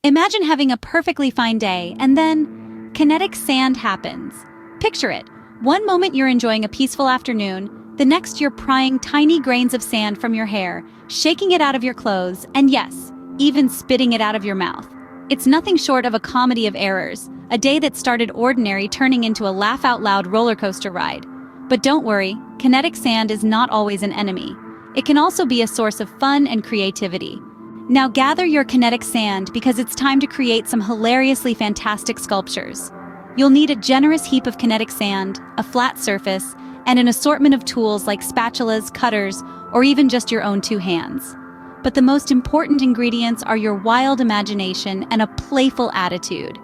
Imagine having a perfectly fine day, and then kinetic sand happens. Picture it. One moment you're enjoying a peaceful afternoon, the next you're prying tiny grains of sand from your hair, shaking it out of your clothes, and yes, even spitting it out of your mouth. It's nothing short of a comedy of errors, a day that started ordinary turning into a laugh-out-loud roller coaster ride. But don't worry, kinetic sand is not always an enemy. It can also be a source of fun and creativity. Now gather your kinetic sand because it's time to create some hilariously fantastic sculptures. You'll need a generous heap of kinetic sand, a flat surface, and an assortment of tools like spatulas, cutters, or even just your own two hands. But the most important ingredients are your wild imagination and a playful attitude.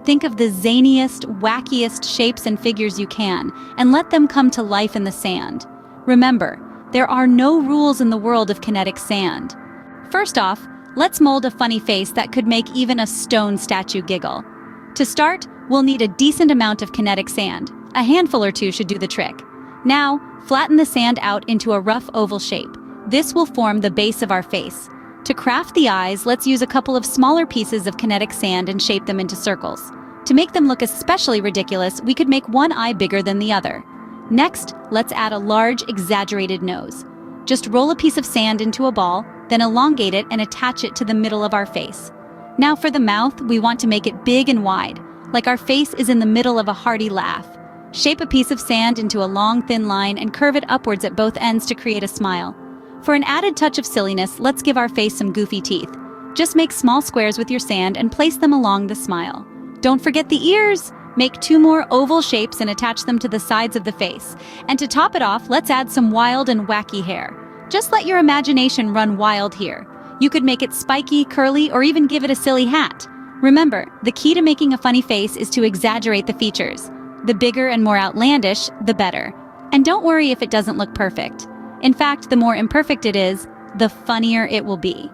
Think of the zaniest, wackiest shapes and figures you can, and let them come to life in the sand. Remember, there are no rules in the world of kinetic sand. First off, let's mold a funny face that could make even a stone statue giggle. To start, we'll need a decent amount of kinetic sand. A handful or two should do the trick. Now, flatten the sand out into a rough oval shape. This will form the base of our face. To craft the eyes, let's use a couple of smaller pieces of kinetic sand and shape them into circles. To make them look especially ridiculous, we could make one eye bigger than the other. Next, let's add a large, exaggerated nose. Just roll a piece of sand into a ball, then elongate it and attach it to the middle of our face. Now for the mouth, we want to make it big and wide, like our face is in the middle of a hearty laugh. Shape a piece of sand into a long, thin line and curve it upwards at both ends to create a smile. For an added touch of silliness, let's give our face some goofy teeth. Just make small squares with your sand and place them along the smile. Don't forget the ears! Make 2 more oval shapes and attach them to the sides of the face. And to top it off, let's add some wild and wacky hair. Just let your imagination run wild here. You could make it spiky, curly, or even give it a silly hat. Remember, the key to making a funny face is to exaggerate the features. The bigger and more outlandish, the better. And don't worry if it doesn't look perfect. In fact, the more imperfect it is, the funnier it will be.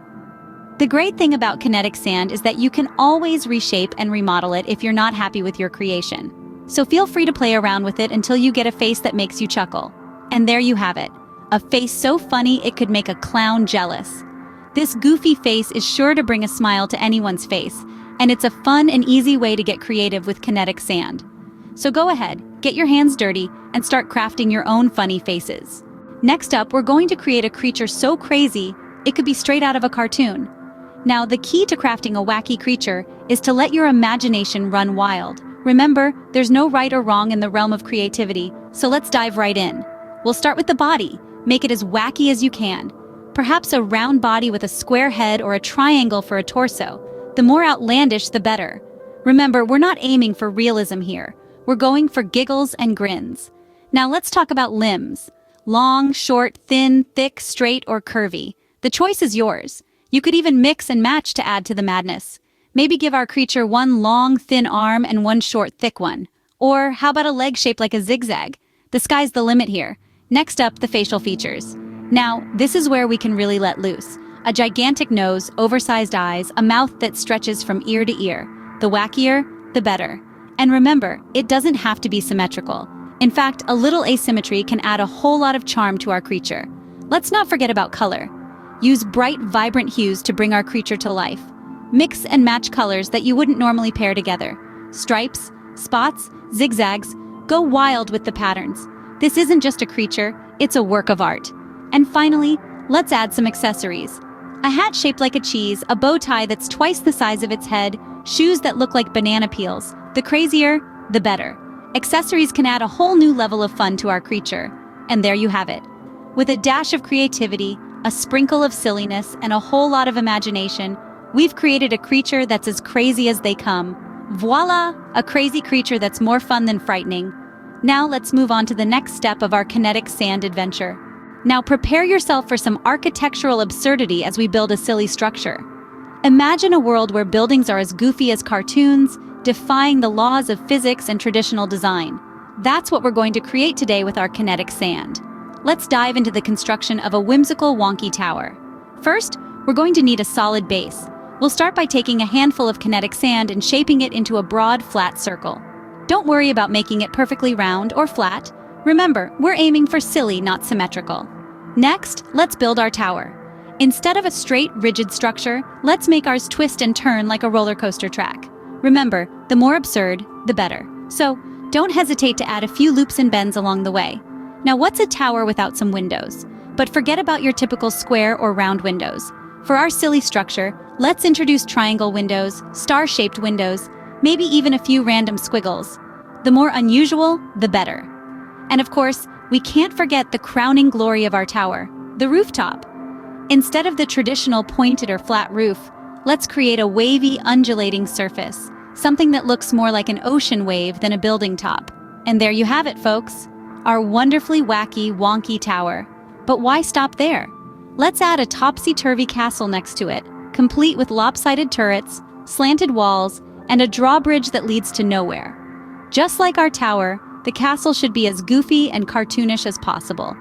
The great thing about kinetic sand is that you can always reshape and remodel it if you're not happy with your creation. So feel free to play around with it until you get a face that makes you chuckle. And there you have it. A face so funny it could make a clown jealous. This goofy face is sure to bring a smile to anyone's face, and it's a fun and easy way to get creative with kinetic sand. So go ahead, get your hands dirty, and start crafting your own funny faces. Next up, we're going to create a creature so crazy, it could be straight out of a cartoon. Now, the key to crafting a wacky creature is to let your imagination run wild. Remember, there's no right or wrong in the realm of creativity, so let's dive right in. We'll start with the body. Make it as wacky as you can. Perhaps a round body with a square head or a triangle for a torso. The more outlandish, the better. Remember, we're not aiming for realism here. We're going for giggles and grins. Now let's talk about limbs. Long, short, thin, thick, straight, or curvy. The choice is yours. You could even mix and match to add to the madness. Maybe give our creature one long, thin arm and one short, thick one. Or how about a leg shaped like a zigzag? The sky's the limit here. Next up, the facial features. Now, this is where we can really let loose. A gigantic nose, oversized eyes, a mouth that stretches from ear to ear. The wackier, the better. And remember, it doesn't have to be symmetrical. In fact, a little asymmetry can add a whole lot of charm to our creature. Let's not forget about color. Use bright, vibrant hues to bring our creature to life. Mix and match colors that you wouldn't normally pair together. Stripes, spots, zigzags, go wild with the patterns. This isn't just a creature, it's a work of art. And finally, let's add some accessories. A hat shaped like a cheese, a bow tie that's twice the size of its head, shoes that look like banana peels. The crazier, the better. Accessories can add a whole new level of fun to our creature. And there you have it. With a dash of creativity, a sprinkle of silliness, and a whole lot of imagination, we've created a creature that's as crazy as they come. Voila! A crazy creature that's more fun than frightening. Now let's move on to the next step of our kinetic sand adventure. Now prepare yourself for some architectural absurdity as we build a silly structure. Imagine a world where buildings are as goofy as cartoons, defying the laws of physics and traditional design. That's what we're going to create today with our kinetic sand. Let's dive into the construction of a whimsical, wonky tower. First, we're going to need a solid base. We'll start by taking a handful of kinetic sand and shaping it into a broad, flat circle. Don't worry about making it perfectly round or flat. Remember, we're aiming for silly, not symmetrical. Next, let's build our tower. Instead of a straight, rigid structure, let's make ours twist and turn like a roller coaster track. Remember, the more absurd, the better. So, don't hesitate to add a few loops and bends along the way. Now, what's a tower without some windows? But forget about your typical square or round windows. For our silly structure, let's introduce triangle windows, star-shaped windows, maybe even a few random squiggles. The more unusual, the better. And of course, we can't forget the crowning glory of our tower, the rooftop. Instead of the traditional pointed or flat roof, let's create a wavy, undulating surface, something that looks more like an ocean wave than a building top. And there you have it, folks, our wonderfully wacky, wonky tower. But why stop there? Let's add a topsy-turvy castle next to it, complete with lopsided turrets, slanted walls, and a drawbridge that leads to nowhere. Just like our tower, the castle should be as goofy and cartoonish as possible.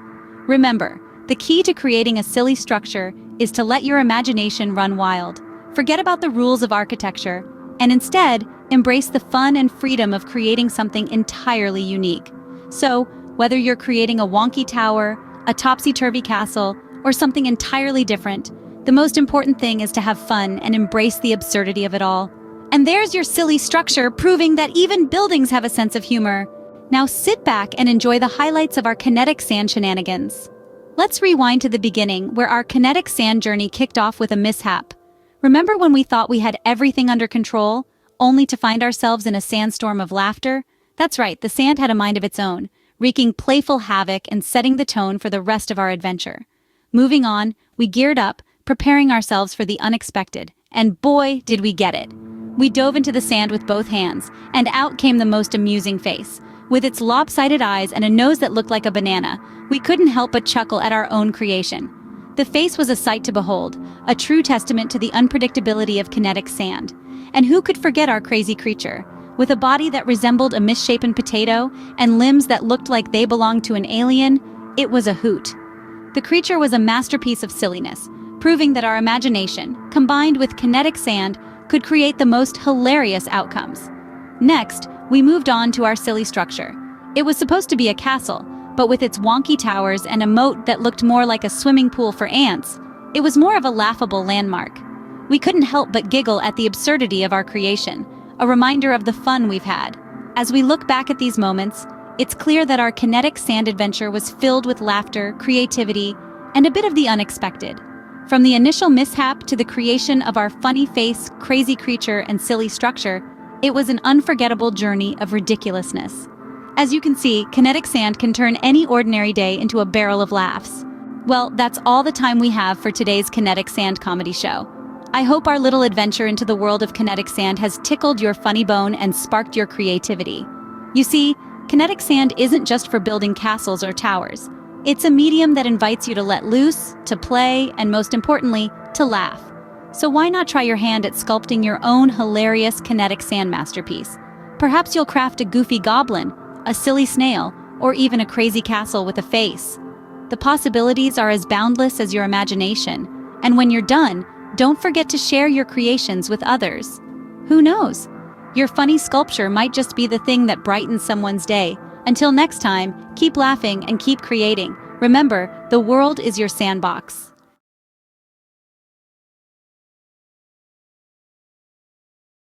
Remember, the key to creating a silly structure is to let your imagination run wild. Forget about the rules of architecture, and instead, embrace the fun and freedom of creating something entirely unique. So, whether you're creating a wonky tower, a topsy-turvy castle, or something entirely different, the most important thing is to have fun and embrace the absurdity of it all. And there's your silly structure, proving that even buildings have a sense of humor. Now sit back and enjoy the highlights of our kinetic sand shenanigans. Let's rewind to the beginning, where our kinetic sand journey kicked off with a mishap. Remember when we thought we had everything under control, only to find ourselves in a sandstorm of laughter? That's right, the sand had a mind of its own, wreaking playful havoc and setting the tone for the rest of our adventure. Moving on, we geared up, preparing ourselves for the unexpected, and boy, did we get it. We dove into the sand with both hands, and out came the most amusing face. With its lopsided eyes and a nose that looked like a banana, we couldn't help but chuckle at our own creation. The face was a sight to behold, a true testament to the unpredictability of kinetic sand. And who could forget our crazy creature? With a body that resembled a misshapen potato and limbs that looked like they belonged to an alien, it was a hoot. The creature was a masterpiece of silliness, proving that our imagination, combined with kinetic sand, could create the most hilarious outcomes. Next, we moved on to our silly structure. It was supposed to be a castle, but with its wonky towers and a moat that looked more like a swimming pool for ants, it was more of a laughable landmark. We couldn't help but giggle at the absurdity of our creation, a reminder of the fun we've had. As we look back at these moments, it's clear that our kinetic sand adventure was filled with laughter, creativity, and a bit of the unexpected. From the initial mishap to the creation of our funny face, crazy creature, and silly structure, it was an unforgettable journey of ridiculousness. As you can see, kinetic sand can turn any ordinary day into a barrel of laughs. Well, that's all the time we have for today's Kinetic Sand comedy show. I hope our little adventure into the world of kinetic sand has tickled your funny bone and sparked your creativity. You see, kinetic sand isn't just for building castles or towers. It's a medium that invites you to let loose, to play, and most importantly, to laugh. So why not try your hand at sculpting your own hilarious kinetic sand masterpiece? Perhaps you'll craft a goofy goblin, a silly snail, or even a crazy castle with a face. The possibilities are as boundless as your imagination, and when you're done, don't forget to share your creations with others. Who knows? Your funny sculpture might just be the thing that brightens someone's day. Until next time, keep laughing and keep creating. Remember, the world is your sandbox.